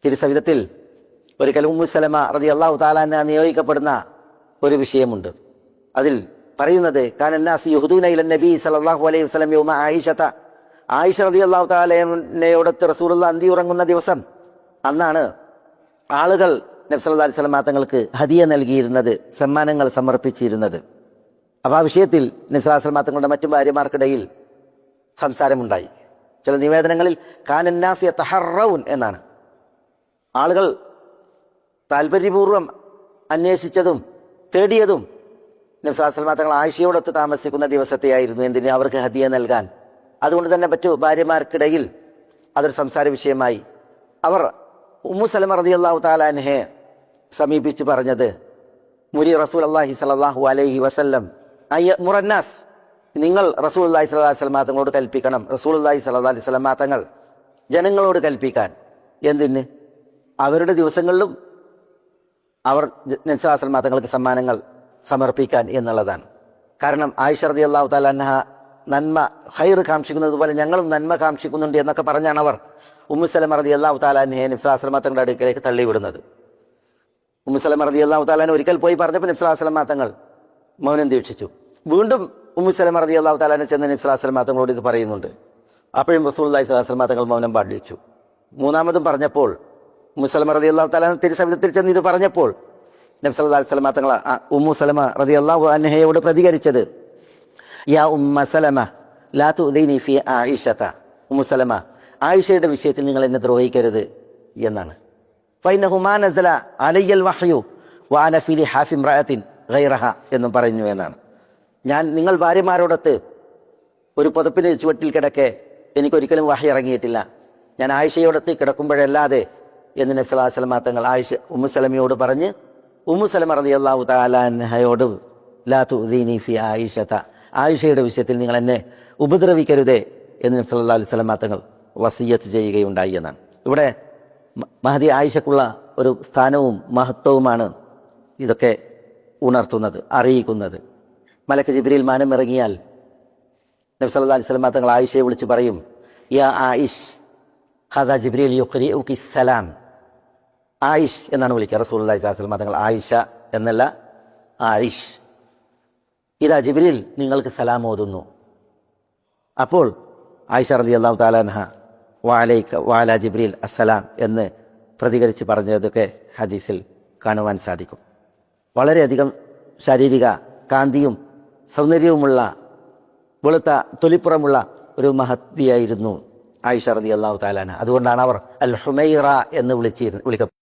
തിരുസവിധത്തിൽ ഒരിക്കൽ ഉമ്മു സലമ റളിയല്ലാഹു തആല അൻഹ നിയോഗിക്കപ്പെടുന്ന ഒരു വിഷയമുണ്ട്. അതിൽ പറയുന്നത് കാനന്നാസി യുഹ്ദൂന ഇലൻ നബി സല്ലല്ലാഹു അലൈഹി വസല്ലം യൗമ ആയിഷത, ആയിഷ റളിയല്ലാഹു തആലയോടൊത്ത് റസൂലുള്ളാഹി അന്തി ഉറങ്ങുന്ന ദിവസം, അന്നാണ് ആളുകൾ നബി സല്ലല്ലാഹു അലൈഹി വസല്ലം തങ്ങൾക്ക് ഹദിയ നൽകിയിരുന്നത്, സമ്മാനങ്ങൾ സമർപ്പിച്ചിരുന്നത്. അപ്പോൾ ആ വിഷയത്തിൽ നബി സല്ലല്ലാഹു അലൈഹി വസല്ലം തങ്ങളുടെ മറ്റു ഭാര്യമാർക്കിടയിൽ സംസാരമുണ്ടായി. ചില നിവേദനങ്ങളിൽ കാനന്നാസി യതഹറൗൻ എന്നാണ്. ആളുകൾ താല്പര്യപൂർവ്വം അന്വേഷിച്ചതും തേടിയതും നബി സല്ലല്ലാഹു അലൈഹി വസല്ലം തങ്ങൾ ആയിഷയോടൊത്ത് താമസിക്കുന്ന ദിവസത്തെയായിരുന്നു. എന്തിന്? അവർക്ക് ഹദിയ നൽകാൻ. അതുകൊണ്ട് തന്നെ മറ്റു ഭാര്യമാർക്കിടയിൽ അതൊരു സംസാര വിഷയമായി. അവർ ഉമ്മു സലമ റളിയല്ലാഹു തആല അൻഹയെ സമീപിച്ച് പറഞ്ഞത്, മുരി റസൂലുള്ളാഹി സ്വല്ലല്ലാഹു അലൈഹി വസല്ലം അയ്യമുറന്നാസ്, നിങ്ങൾ റസൂലുള്ളാഹി സ്വല്ലല്ലാഹു അലൈഹി വസല്ലം തങ്ങളോട് കൽപ്പിക്കണം, റസൂലുള്ളാഹി സ്വല്ലല്ലാഹു അലൈഹി വസല്ലം തങ്ങൾ ജനങ്ങളോട് കൽപ്പിക്കാൻ. എന്തിന്? അവരുടെ ദിവസങ്ങളിലും അവർ നബി സല്ലല്ലാഹു അലൈഹി വസല്ലം തങ്ങൾക്ക് സമ്മാനങ്ങൾ സമർപ്പിക്കാൻ എന്നുള്ളതാണ്. കാരണം ആയിഷ റളിയല്ലാഹു തആല അൻഹ നന്മ ഖൈർ കാക്ഷിക്കുന്നത് പോലെ ഞങ്ങളും നന്മ കാക്ഷിക്കുന്നുണ്ട് എന്നൊക്കെ പറഞ്ഞാണ് അവർ ഉമ്മു സലമ റളിയല്ലാഹു തആല അൻഹയെ നബി സല്ലല്ലാഹു അലൈഹി വസല്ലം തങ്ങളുടെ അടുക്കലേക്ക് തള്ളിവിടുന്നത്. ഉമ്മു സലമ റളിയല്ലാഹു തആല അൻഹ ഒരിക്കൽ പോയി പറഞ്ഞപ്പോൾ നബി സല്ലല്ലാഹു അലൈഹി വസല്ലം തങ്ങൾ മൗനം ദീക്ഷിച്ചു. വീണ്ടും ഉമ്മു സലമ റളിയല്ലാഹു തആല അൻഹ ചെന്ന് നബി സല്ലല്ലാഹു അലൈഹി വസല്ലം തങ്ങളോട് ഇത് പറയുന്നുണ്ട്. അപ്പോഴും റസൂലുള്ളാഹി സ്വല്ലല്ലാഹു അലൈഹി വസല്ലം തങ്ങൾ മൗനം പാലിച്ചു. മൂന്നാമതും പറഞ്ഞപ്പോൾ ഉമ്മു സലമ റളിയല്ലാഹു തആല തിരുസവിധത്തിൽ ചെന്ന് ഇത് പറഞ്ഞപ്പോൾ നബി സല്ലല്ലാഹു അലൈഹി വസല്ലം തങ്ങൾ ഉമ്മു സലമ റളിയല്ലാഹു അൻഹയോട് പ്രതികരിച്ചത്, യാ ഉമ്മ സലമ ലാ തുദീനി ഫി ആയിഷത, ഉമ്മു സലമ ആയിഷയുടെ വിഷയത്തിൽ നിങ്ങൾ എന്നെ ദ്രോഹിക്കരുത് എന്നാണ്. ഫൈനഹു മാ നസല അലയ്യൽ വഹ്യു വഅന ഫി ലിഹാഫി ഇംറഅത്തിൻ ഗൈറഹ എന്നും പറഞ്ഞു എന്നാണ്. ഞാൻ നിങ്ങൾ ഭാര്യമാരോടൊത്ത് ഒരു പുതപ്പിന് ചുവട്ടിൽ കിടക്കെ എനിക്കൊരിക്കലും വഹി ഇറങ്ങിയിട്ടില്ല, ഞാൻ ആയിഷയോടൊത്ത് കിടക്കുമ്പോഴല്ലാതെ എന്ന് നബി സല്ലല്ലാഹു അലൈഹി വസല്ലം തങ്ങൾ ഉമ്മു സലമയോട് പറഞ്ഞ് ഉമ്മു സലമ റളിയല്ലാഹു തആല അൻഹയോട് ലാ തുദീനി ഫി ആയിഷത, ആയിഷയുടെ വിഷയത്തിൽ നിങ്ങൾ എന്നെ ഉപദ്രവിക്കരുതേ എന്ന് നബി സല്ലല്ലാഹു അലൈഹി വസല്ലം തങ്ങൾ വസിയ്യത്ത് ചെയ്യുകയുണ്ടായി എന്നാണ്. ഇവിടെ മഹദി ആയിഷക്കുള്ള ഒരു സ്ഥാനവും മഹത്വവുമാണ് ഇതൊക്കെ ഉണർത്തുന്നത്, അറിയിക്കുന്നത്. മലക്ക് ജിബ്രീൽ മാനം ഇറങ്ങിയാൽ നബി സല്ലല്ലാഹു അലൈഹി വസല്ലം തങ്ങൾ ആയിഷയെ വിളിച്ച് പറയും, യാ ആയിഷ് ഹദാ ജിബ്രീൽ യുഖ്രിഉകി സലാം. ആയിഷ് എന്നാണ് വിളിക്കുക റസൂലുള്ളാഹി സ്വല്ലല്ലാഹു അലൈഹി വസല്ലം തങ്ങൾ, ആയിഷ എന്നല്ല ആയിഷ്. ഇതാ ജിബ്രീൽ നിങ്ങൾക്ക് സലാം ഓതുന്നു. അപ്പോൾ ആയിഷ റളിയല്ലാഹു തആല അൻഹ വഅലൈക വഅലാ ജിബ്രീൽ അസ്സലാം എന്ന് പ്രതികരിച്ച് പറഞ്ഞതൊക്കെ ഹദീസിൽ കാണുവാൻ സാധിക്കും. വളരെയധികം ശാരീരിക കാന്തിയും സൗന്ദര്യവുമുള്ള വെളുത്ത തൊലിപ്പുറമുള്ള ഒരു മഹതിയായിരുന്നു ആയിഷ റളിയല്ലാഹു തആല അൻഹ. അതുകൊണ്ടാണ് അവർ അൽ ഹുമൈറ എന്ന് വിളിക്കപ്പെട്ടത്.